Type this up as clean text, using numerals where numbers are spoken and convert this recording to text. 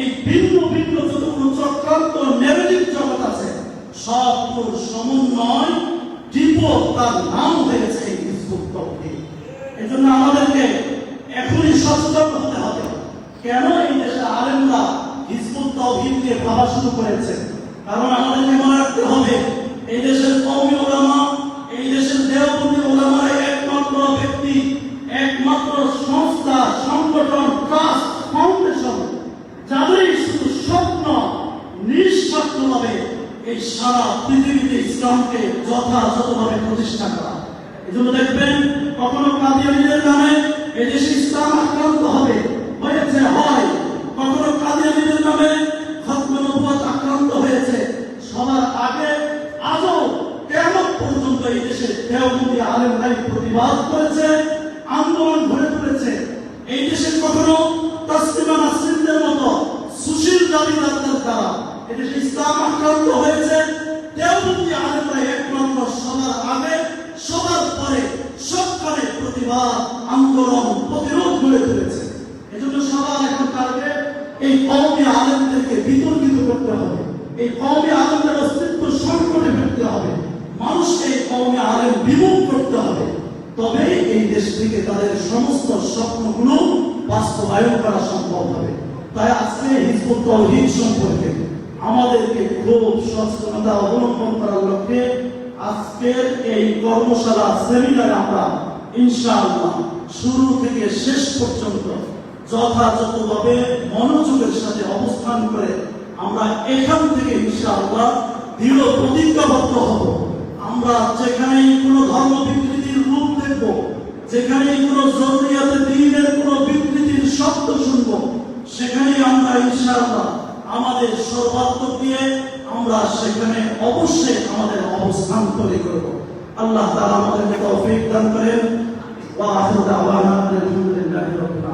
এই ভিন্ন ভিন্ন যতগুলো চক্রান্ত নেগেটিভ জগৎ আছে সবগুলোর সমন্বয় ডিপো তার নাম হয়েছে হিজবুত তাওহীদ। এই জন্য আমাদেরকে এখনই সচেতন হতে হবে। কেন এই দেশের আলেমরা হিজবুত তাওহীদ নিয়ে ভাবা শুরু করেছে? কারণ আমাদেরকে মনে রাখতে হবে এই দেশের কওমি উলামা, এই দেশের দেওবন্দি উলামারা একমাত্র ব্যক্তি, একমাত্র সংস্থা, সংগঠন, ট্রাস্ট, ফাউন্ডেশন যাদের শুধু স্বপ্ন নিঃস্বার্থভাবে এই সারা পৃথিবীতে ইসলামকে যথাযথভাবে প্রতিষ্ঠা করা। এই জন্য দেখবেন কখনো কাদিয়ানীদের নামে এই দেশে ইসলাম আক্রান্ত হবে, হয়েছে, হয়। কখনো কাদিয়ানীদের নামে খতমে নবুয়ত আক্রান্ত হয়েছে। সবার আগে আজও কিয়ামত পর্যন্ত এই দেশের দেওবন্দি আলেমরাই প্রতিবাদ করেছে, আন্দোলন গড়ে তুলেছে। এই দেশে কখনো তাসলিমা নাসরিনদের মতো সুশীল দাবিদারদের দ্বারা এই দেশে ইসলাম আক্রান্ত হয়েছে। দেওবন্দি আলেমরা একমাত্র সবার আগে, সবার পরে, সবখানে প্রতিবাদ, আন্দোলন, প্রতিরোধ গড়ে তুলেছে। এজন্য সবার এখন টার্গেট এই কওমি আলেমদেরকে বিতর্কিত করতে হবে, এই কওমি আলেমদের অস্তিত্ব সংকটে ফেলতে হবে, মানুষকে এই কওমি আলেম বিমুখ করতে হবে। তবেই এই দেশ থেকে তাদের সমস্ত স্বপ্নগুলো বাস্তবায়ন করা সম্ভব হবে। তাই আজকে হিজবুত তাওহীদ সম্পর্কে আমাদেরকে খুব সচেতনতা অবলম্বন করার লক্ষ্যে আজকের এই কর্মশালা সেমিনারে আমরা ইনশাআল্লাহ শুরু থেকে শেষ পর্যন্ত যথাযথভাবে মনোযোগের সাথে অবস্থান করে আমরা এখান থেকে ইনশাআল্লাহ দৃঢ় প্রতিজ্ঞাবদ্ধ হব। আমরা যেখানেই কোনো ধর্ম বিকৃতির রূপ দেখব, যেখানেই কোনো জরুরিয়াতে দ্বীনের কোনো বিকৃতির শব্দ শুনব, সেখানেই আমরা ইনশাআল্লাহ আমাদের সর্বাত্মক দিয়ে আমরা সেখানে অবশ্যই আমাদের অবস্থান তৈরি করব। আল্লাহ তাআলা আমাদেরকে তৌফিক দান করেন। ওয়া আখিরু দাওয়ানা আলহামদুলিল্লাহি রাব্বিল আলামিন।